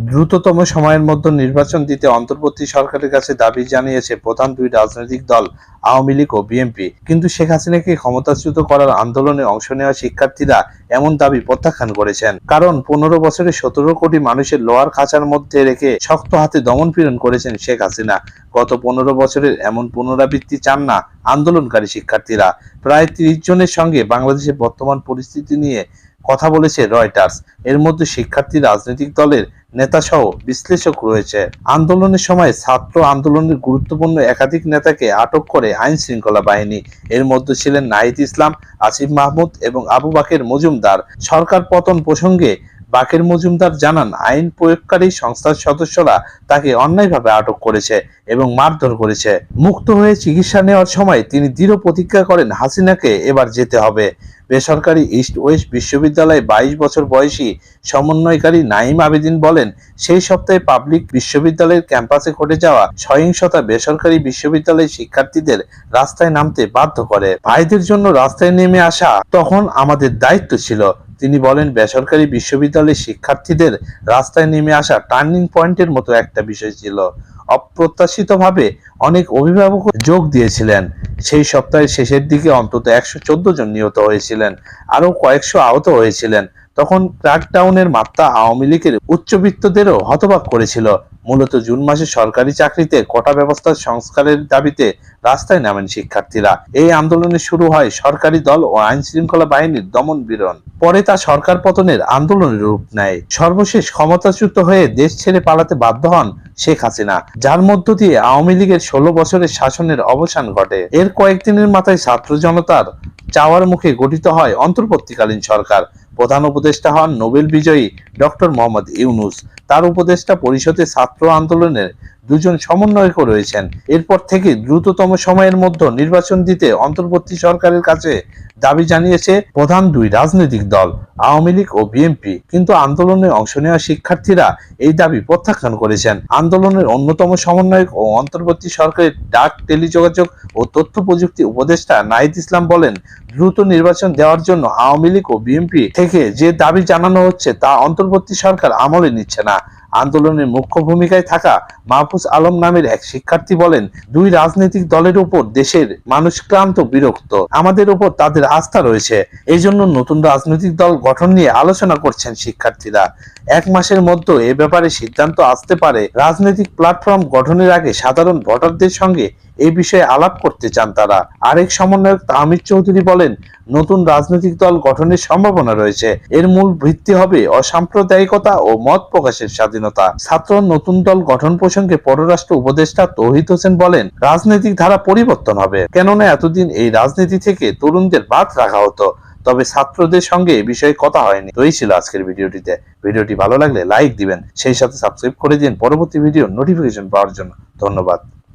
দ্রুততম সময়ের মধ্যে নির্বাচন দিতে অন্তর্বর্তী সরকারের কাছে দাবি জানিয়েছে প্রধান দুই রাজনৈতিক দল আওয়ামী লীগ ও বিএনপি। কিন্তু শেখ হাসিনাকে ক্ষমতাচ্যুত করার আন্দোলনে অংশ নেওয়া শিক্ষার্থীরা এমন দাবি প্রত্যাখ্যান করেছেন। কারণ 15 বছরে 17 কোটি মানুষের লোহার খাঁচার মধ্যে রেখে শক্ত হাতে দমন পীড়ন করেছেন শেখ হাসিনা। গত 15 বছরের এমন পুনরাবৃত্তি চান না আন্দোলনকারী শিক্ষার্থীরা। প্রায় 30 জনের সঙ্গে বাংলাদেশের বর্তমান পরিস্থিতি নিয়ে কথা বলেছে রয়টার্স। এর মধ্যে শিক্ষার্থী, রাজনৈতিক দলের নেতাসহ বিশ্লেষক রয়েছে। আন্দোলনের সময় ছাত্র আন্দোলনের গুরুত্বপূর্ণ একাধিক নেতাকে আটক করে আইন শৃঙ্খলা বাহিনী। এর মধ্যে ছিলেন নাহিদ ইসলাম, আসিফ মাহমুদ এবং আবু বাকের মজুমদার। সরকার পতন প্রসঙ্গে বাকের মজুমদার জানান, আইন প্রয়োগকারী সংস্থার সদস্যরা তাকে অন্যায়ভাবে আটক করেছে এবং মারধর করেছে। মুক্ত হয়ে চিকিৎসা নেওয়ার সময় তিনি দৃঢ় প্রতিজ্ঞা করেন, হাসিনাকে এবার যেতে হবে। বেসরকারি ইস্ট ওয়েস্ট বিশ্ববিদ্যালয়ে 22 বছর বয়সী সমন্বয়কারী নাঈম আবেদিন বলেন, সেই সপ্তাহে পাবলিক বিশ্ববিদ্যালয়ের ক্যাম্পাসে ঘটে যাওয়া সহিংসতা বেসরকারি বিশ্ববিদ্যালয়ের শিক্ষার্থীদের রাস্তায় নামতে বাধ্য করে। ভাইদের জন্য রাস্তায় নেমে আসা তখন আমাদের দায়িত্ব ছিল। তিনি বলেন, বেসরকারি বিশ্ববিদ্যালয়ের শিক্ষার্থীদের রাস্তায় নেমে আসা টার্নিং পয়েন্টের মতো একটা বিষয় ছিল। অপ্রত্যাশিতভাবে অনেক অভিভাবক যোগ দিয়েছিলেন। সেই সপ্তাহের শেষের দিকে অন্তত 114 জন নিহত হয়েছিলেন, আরো কয়েকশো আহত হয়েছিলেন। তখন ক্র্যাকডাউনের মাত্রা আওয়ামী লীগের উচ্চবিত্তদেরও হতবাক করেছিল। মূলত জুন মাসে সরকারি চাকরিতে কোটা ব্যবস্থার সংস্কারের দাবিতে রাস্তায় নামেন শিক্ষার্থীরা। এই আন্দোলনে শুরু হয় সরকারি দল ও আইন শৃঙ্খলা বাহিনীর দমন পীড়ন। পরে তা সরকার পতনের আন্দোলনের রূপ নেয়। সর্বশেষ ক্ষমতাচ্যুত হয়ে দেশ ছেড়ে পালাতে বাধ্য হন শেখ হাসিনা, যার মধ্য দিয়ে আওয়ামী লীগের 16 বছরের শাসনের অবসান ঘটে। এর কয়েকদিনের মাথায় ছাত্র জনতার চাওয়ার মুখে গঠিত হয় অন্তর্বর্তীকালীন সরকার। প্রধান উপদেষ্টা হন নোবেল বিজয়ী ডক্টর মোহাম্মদ ইউনূস। তার উপদেষ্টা পরিষদে ছাত্র আন্দোলনের 2 জন সমন্বয়ক রয়েছেন। এরপর থেকে দ্রুততম সময়ের মধ্যে নির্বাচন দিতে অন্তর্বর্তী সরকারের কাছে দাবি জানিয়েছে প্রধান দুই রাজনৈতিক দল আওয়ামী লীগ ও বিএনপি। কিন্তু আন্দোলনে অংশ নেওয়া শিক্ষার্থীরা এই দাবি প্রত্যাখ্যান করেছেন। আন্দোলনের অন্যতম সমন্বয়ক ও অন্তর্বর্তী সরকারের ডাক, টেলিযোগাযোগ ও তথ্য প্রযুক্তি উপদেষ্টা নাহিদ ইসলাম বলেন, দ্রুত নির্বাচন দেওয়ার জন্য আওয়ামী লীগ ও বিএনপি থেকে যে দাবি জানানো হচ্ছে তা অন্তর্বর্তী সরকার আমলে নিচ্ছে না। আন্দোলনের মুখ্য ভূমিকায় থাকা মাহফুজ আলম নামের এক শিক্ষার্থী বলেন, দুই রাজনৈতিক দলের উপর দেশের মানুষ ক্লান্ত, বিরক্ত। আমাদের উপর তাদের আস্থা রয়েছে। এই জন্য নতুন রাজনৈতিক দল গঠন নিয়ে আলোচনা করছেন শিক্ষার্থীরা। 1 মাসের মধ্যে এ ব্যাপারে সিদ্ধান্ত আসতে পারে। রাজনৈতিক প্ল্যাটফর্ম গঠনের আগে সাধারণ ভোটারদের সঙ্গে এই বিষয়ে আলাপ করতে চান তারা। আরেক সমন্বয়ক তাহমিদ চৌধুরী বলেন, নতুন রাজনৈতিক দল গঠনের সম্ভাবনা রয়েছে। এর মূল ভিত্তি হবে অসাম্প্রদায়িকতা ও মত প্রকাশের স্বাধীনতা। ছাত্র নতুন দল গঠন প্রসঙ্গে পররাষ্ট্র উপদেষ্টা তৌহিদ হোসেন বলেন, রাজনৈতিক ধারা পরিবর্তন হবে, কেননা এতদিন এই রাজনীতি থেকে তরুণদের বাদ রাখা হতো, তবে ছাত্রদের সঙ্গে এ বিষয়ে কথা হয়নি। তো এই ছিল আজকের ভিডিওটিতে। ভিডিওটি ভালো লাগলে লাইক দিবেন, সেই সাথে সাবস্ক্রাইব করে দিন পরবর্তী ভিডিও নোটিফিকেশন পাওয়ার জন্য। ধন্যবাদ।